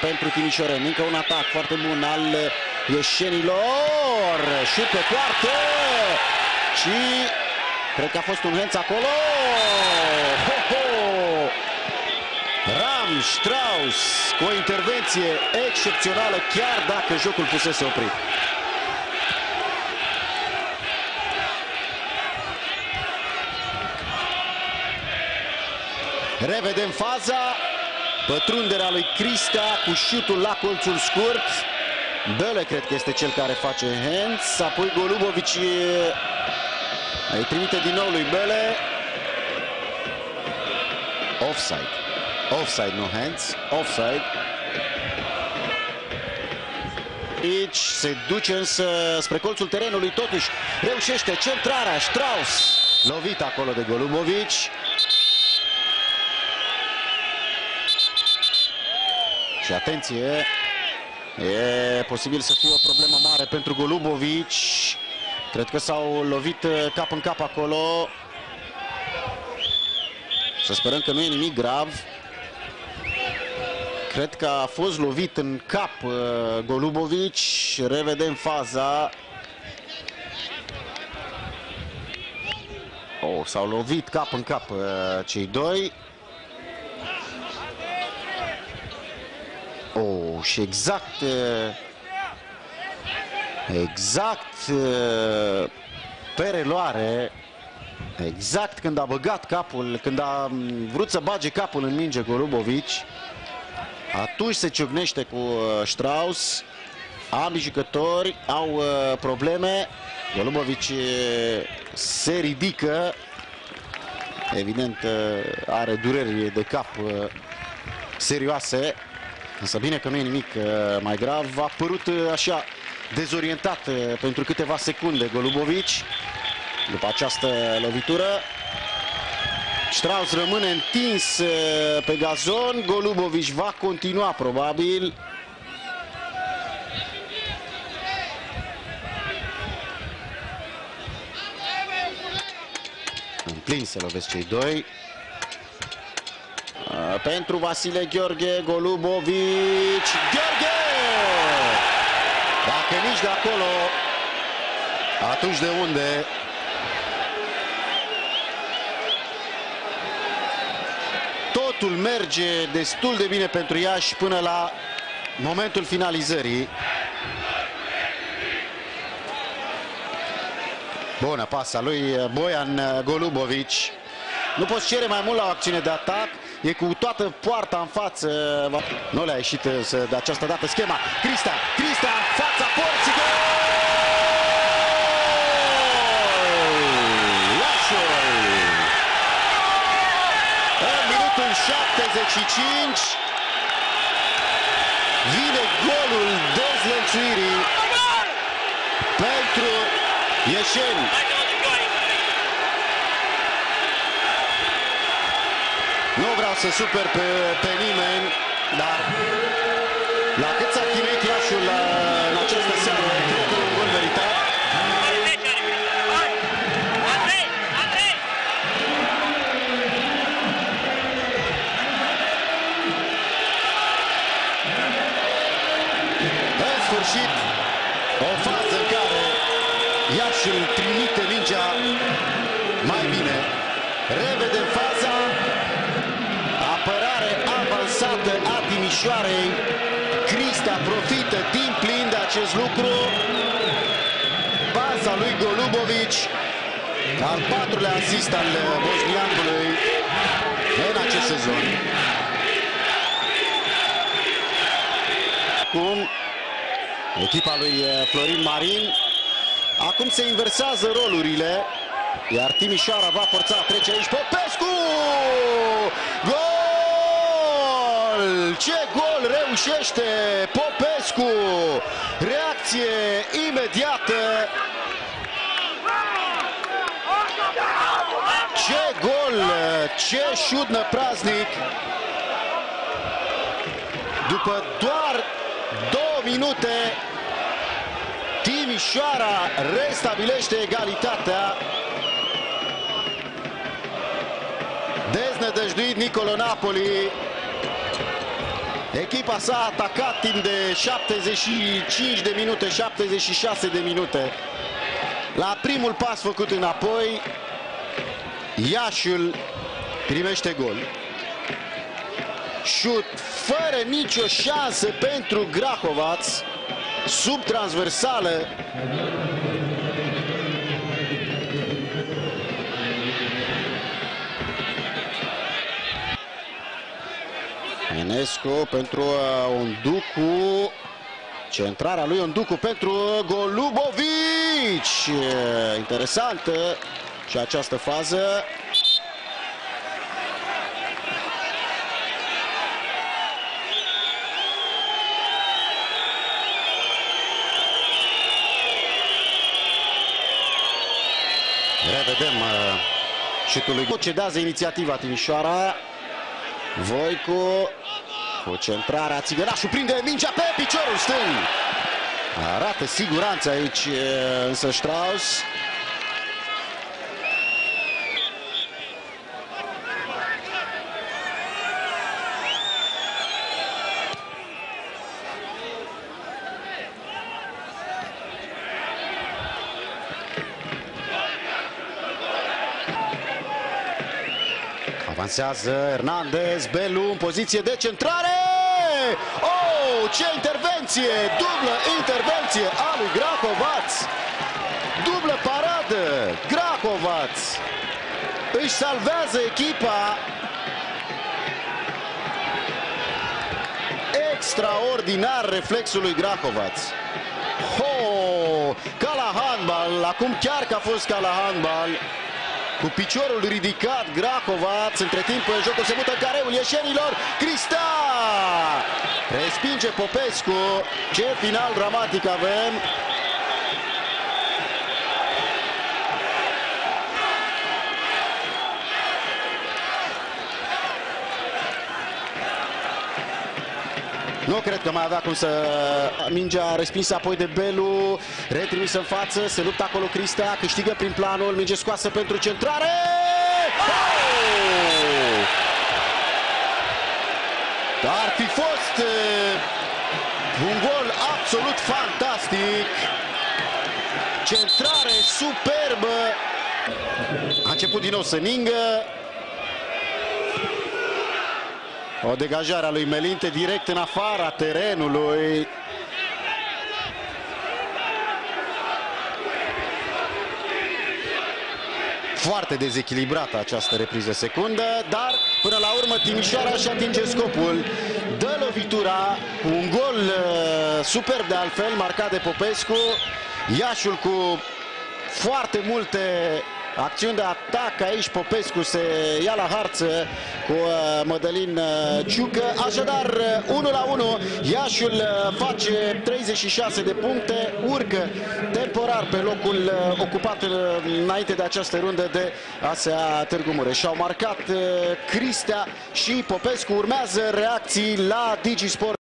pentru timișoreni. Încă un atac foarte bun al ieșenilor. Șut pe poartă și cred că a fost un hands acolo. Ram Strauss cu o intervenție excepțională, chiar dacă jocul fusese oprit. Revedem faza, pătrunderea lui Crista cu șutul la colțul scurt. Bele cred că este cel care face hands, apoi Golubovici îi trimite din nou lui Bele. Offside. Offside, nu hands. Offside. Aici se duce însă spre colțul terenului, totuși reușește centrarea. Strauss lovit acolo de Golubovici. Și atenție, e posibil să fie o problemă mare pentru Golubovici. Cred că s-au lovit cap în cap acolo. Să sperăm că nu e nimic grav. Cred că a fost lovit în cap Golubovici. Revedem faza. S-au lovit cap în cap cei doi. Și exact pe reluare, exact când a băgat capul, când a vrut să bage capul în minge Golubovici, atunci se ciocnește cu Strauss. Ambii jucători au probleme. Golubovici se ridică, evident are dureri de cap serioase. Însă bine că nu e nimic mai grav. A părut așa dezorientat pentru câteva secunde Golubovici după această lovitură. Strauss rămâne întins pe gazon. Golubovici va continua probabil. În plin se lovesc cei doi. Pentru Vasile Gheorghe, Golubovici, Gheorghe! Dacă nici de acolo, atunci de unde? Totul merge destul de bine pentru Iași până la momentul finalizării. Bună pasa lui Bojan Golubovici. Nu poți cere mai mult la o acțiune de atac. E cu toată poarta în față. Nu le-a ieșit de această dată schema. Crista în fața porții. Gol! Iașul! În minutul 75 vine golul dezlănțuirii pentru ieșeni. Nu vreau să super pe nimeni, dar la cât s-a chinuit Iașul în această seară, cred că e un gol meritat. În sfârșit, o fază în care Iașul trimite mingea mai bine. Revedem faza. Apărare avansată a Timișoarei. Crista profită din plin de acest lucru. Baza lui Golubovici, al patrulea asist al bosniacului în acest sezon. Acum echipa lui Florin Marin. Acum se inversează rolurile, iar Timișoara va forța. Trece aici Popescu! Gol! Ce gol reușește Popescu! Reacție imediată. Ce gol! Ce șut năpraznic! După doar 2 minute, Timișoara restabilește egalitatea. Deznădăjduit Nicolo Napoli Echipa s-a atacat timp de 75 de minute, 76 de minute. La primul pas făcut înapoi, Iașiul primește gol. Șut fără nicio șansă pentru Grahovac, sub transversală. Enescu pentru Onducu. Centrarea lui Onducu pentru Golubovic. Interesantă și această fază. Revedem șutul lui. Cedează inițiativa Timișoara. Voicu cu centrarea, Țigărașul prinde mingea pe piciorul stâng. Arată siguranță aici însă Strauss. Avansează Hernandez, Belu în poziție de centrare. Oh, ce intervenție! Dublă intervenție a lui Grahovac. Dublă paradă. Grahovac își salvează echipa. Extraordinar reflexul lui Grahovac. Oh, ca la handbal, acum chiar că a fost ca la handbal. Cu piciorul ridicat, Grahovac, între timp jocul se mută în careul ieșenilor, Crista! Respinge Popescu, ce final dramatic avem! Nu cred că mai avea cum să... Mingea respinsă apoi de Belu, retrimisă în față, se luptă acolo Crista, câștigă prin planul, minge scoasă pentru centrare! Oh! Ar fi fost un gol absolut fantastic. Centrare superbă. A început din nou să ningă. O degajare a lui Melinte direct în afara terenului. Foarte dezechilibrată această repriză secundă, dar până la urmă Timișoara își atinge scopul. Dă lovitura cu un gol superb de altfel, marcat de Popescu. Iașiul cu foarte multe acțiuni de atac, aici Popescu se ia la harță cu Mădălin Ciucă. Așadar 1-1, Iașiul face 36 de puncte, urcă temporar pe locul ocupat înainte de această rundă de ASEA Târgu Mureș. Și-au marcat Cristea și Popescu. Urmează reacții la DigiSport.